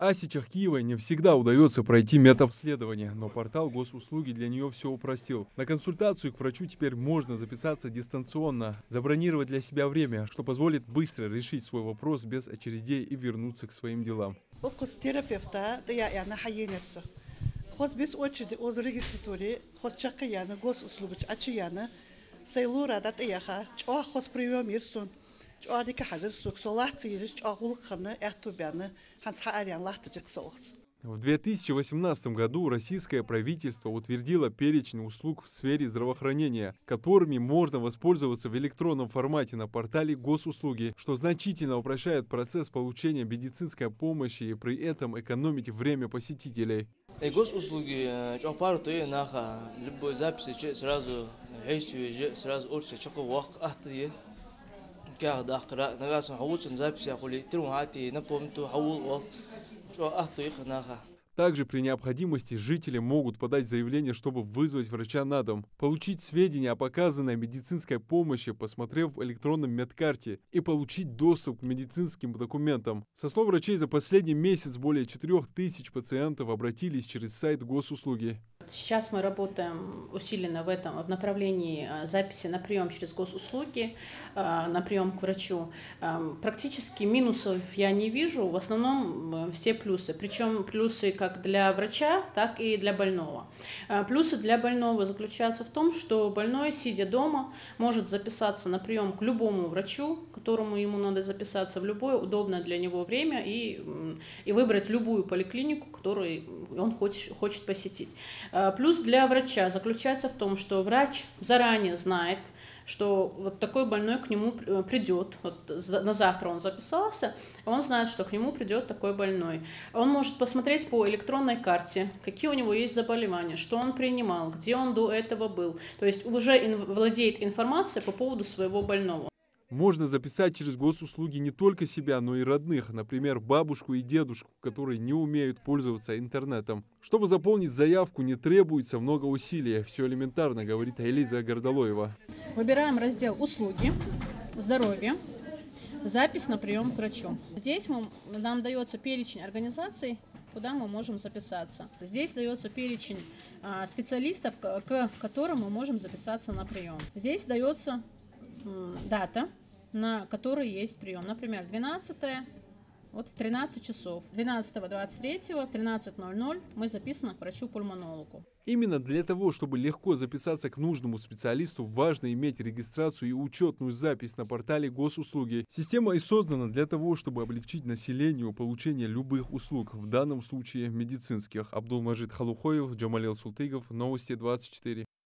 Асе Чахкиевой не всегда удается пройти медобследование, но портал госуслуги для нее все упростил. На консультацию к врачу теперь можно записаться дистанционно, забронировать для себя время, что позволит быстро решить свой вопрос без очередей и вернуться к своим делам. В 2018 году российское правительство утвердило перечень услуг в сфере здравоохранения, которыми можно воспользоваться в электронном формате на портале госуслуги, что значительно упрощает процесс получения медицинской помощи и при этом экономить время посетителей. Госуслуги любой записи сразу Также при необходимости жители могут подать заявление, чтобы вызвать врача на дом, получить сведения о показанной медицинской помощи, посмотрев в электронном медкарте, и получить доступ к медицинским документам. Со слов врачей, за последний месяц более 4000 пациентов обратились через сайт госуслуги. Сейчас мы работаем усиленно в направлении записи на прием через госуслуги, на прием к врачу. Практически минусов я не вижу, в основном все плюсы. Причем плюсы как для врача, так и для больного. Плюсы для больного заключаются в том, что больной, сидя дома, может записаться на прием к любому врачу, которому ему надо записаться в любое удобное для него время и выбрать любую поликлинику, которую он хочет посетить. Плюс для врача заключается в том, что врач заранее знает, что вот такой больной к нему придет. Вот на завтра он записался, он знает, что к нему придет такой больной. Он может посмотреть по электронной карте, какие у него есть заболевания, что он принимал, где он до этого был. То есть уже владеет информацией по поводу своего больного. Можно записать через госуслуги не только себя, но и родных, например, бабушку и дедушку, которые не умеют пользоваться интернетом. Чтобы заполнить заявку, не требуется много усилий. Все элементарно, говорит Элиза Гордолоева. Выбираем раздел «Услуги», «Здоровье», «Запись на прием к врачу». Здесь нам дается перечень организаций, куда мы можем записаться. Здесь дается перечень специалистов, к которым мы можем записаться на прием. Здесь дается дата, на которой есть прием. Например, 12-е, вот в 13 часов. 12-23 в 13:00 мы записаны к врачу-пульмонологу. Именно для того, чтобы легко записаться к нужному специалисту, важно иметь регистрацию и учетную запись на портале госуслуги. Система и создана для того, чтобы облегчить населению получение любых услуг, в данном случае медицинских. Абдулмаджид Халухоев, Джамалил Султыгов, Новости 24.